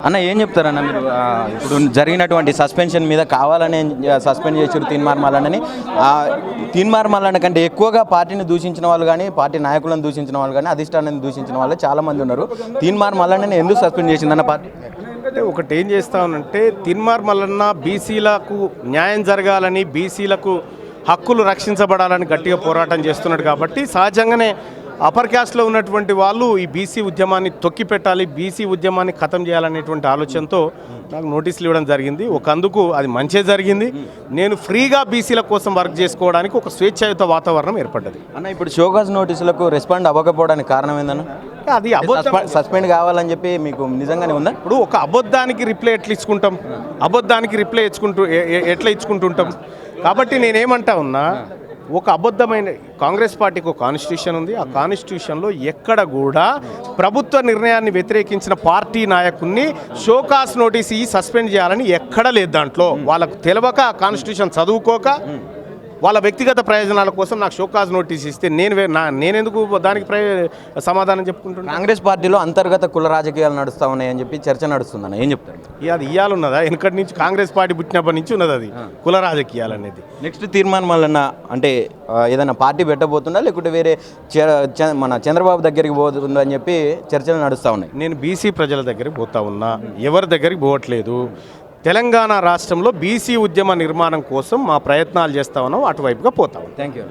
అన్న ఏం చెప్తారన్న మీరు ఇప్పుడు జరిగినటువంటి సస్పెన్షన్ మీద కావాలని సస్పెండ్ చేసారు తీన్మార్ మల్లన్నని. తీన్మార్ మల్లన్న కంటే ఎక్కువగా పార్టీని దూషించిన వాళ్ళు కానీ, పార్టీ నాయకులను దూషించిన వాళ్ళు కానీ, అధిష్టానాన్ని దూషించిన వాళ్ళు చాలామంది ఉన్నారు. తీన్మార్ మల్లన్నని ఎందుకు సస్పెండ్ చేసిందన్న పార్టీ? అంటే ఒకటి ఏం చేస్తామనంటే, తీన్మార్ మల్లన్న బీసీలకు న్యాయం జరగాలని, బీసీలకు హక్కులు రక్షించబడాలని గట్టిగా పోరాటం చేస్తున్నాడు. కాబట్టి సహజంగానే అప్పర్ క్యాస్ట్లో ఉన్నటువంటి వాళ్ళు ఈ బీసీ ఉద్యమాన్ని తొక్కిపెట్టాలి, బీసీ ఉద్యమాన్ని ఖతం చేయాలనేటువంటి ఆలోచనతో నాకు నోటీసులు ఇవ్వడం జరిగింది. అందుకు అది మంచి జరిగింది. నేను ఫ్రీగా బీసీల కోసం వర్క్ చేసుకోవడానికి ఒక స్వేచ్ఛాయుత వాతావరణం ఏర్పడ్డది. అన్న ఇప్పుడు షోకాజ్ నోటీసులకు రెస్పాండ్ అవ్వకపోవడానికి కారణం ఏందన్న? అది సస్పెండ్ కావాలని చెప్పి మీకు నిజంగానే ఉందా? ఇప్పుడు ఒక అబద్ధానికి రిప్లై ఎట్లా ఇచ్చుకుంటాం, అబద్ధానికి రిప్లై ఎట్లా ఇచ్చుకుంటుంటాం. కాబట్టి నేనేమంటా ఉన్నా, ఒక అబద్ధమైన కాంగ్రెస్ పార్టీకి ఒక కాన్స్టిట్యూషన్ ఉంది. ఆ కాన్స్టిట్యూషన్లో ఎక్కడ కూడా ప్రభుత్వ నిర్ణయాన్ని వ్యతిరేకించిన పార్టీ నాయకుడిని షోకాస్ నోటీస్ సస్పెండ్ చేయాలని ఎక్కడ లేదు. దాంట్లో వాళ్ళకు తెలియక, ఆ కాన్స్టిట్యూషన్ చదువుకోక, వాళ్ళ వ్యక్తిగత ప్రయోజనాల కోసం నాకు షోకాజ్ నోటీస్ ఇస్తే నేనెందుకు దానికి సమాధానం చెప్పుకుంటున్నాను? కాంగ్రెస్ పార్టీలో అంతర్గత కుల రాజకీయాలు నడుస్తూ ఉన్నాయని చెప్పి చర్చ నడుస్తుందన్న, ఏం చెప్తారు? అది ఇయ్యాలున్నదా? వెనకటి నుంచి కాంగ్రెస్ పార్టీ పుట్టినప్పటి నుంచి ఉన్నది అది కుల రాజకీయాలు అనేది. నెక్స్ట్ తీర్మానం మల్లన్న అంటే ఏదైనా పార్టీ పెట్టబోతుందా, లేకుంటే వేరే మన చంద్రబాబు దగ్గరికి పోతుందా అని చెప్పి చర్చలు నడుస్తూ ఉన్నాయి. నేను బీసీ ప్రజల దగ్గరికి పోతా ఉన్నా, ఎవరి దగ్గరికి పోవట్లేదు. తెలంగాణ రాష్ట్రంలో బీసీ ఉద్యమ నిర్మాణం కోసం మా ప్రయత్నాలు చేస్తా ఉన్నాం, అటువైపుగా పోతాం. Thank you.